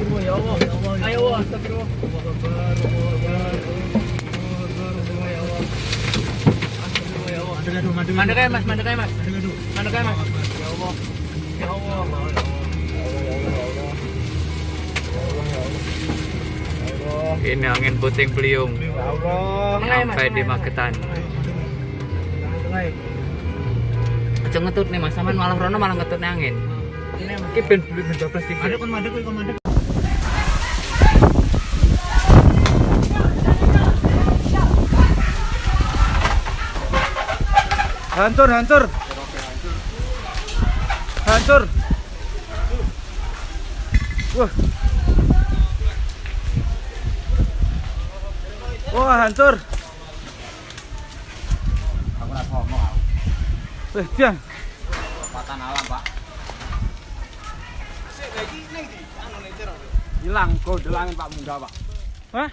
Ya Allah, ya Allah. Ayo, astagfirullah. Mandek aja mas. Mandek aja mas. Ya Allah. Ya Allah. Ini angin puting beliung sampai di Magetan. Aja ngetut nih mas, sampean malah rono malah ngetut nih angin. Iki ben beli ben 12 iki. Ada kon mandek. Hancur. Wah. Wah, hancur. Aku ora ngomong. Dian. Kekuatan alam, Pak. Hilang, kau delangin Pak Muda, Pak. Hah?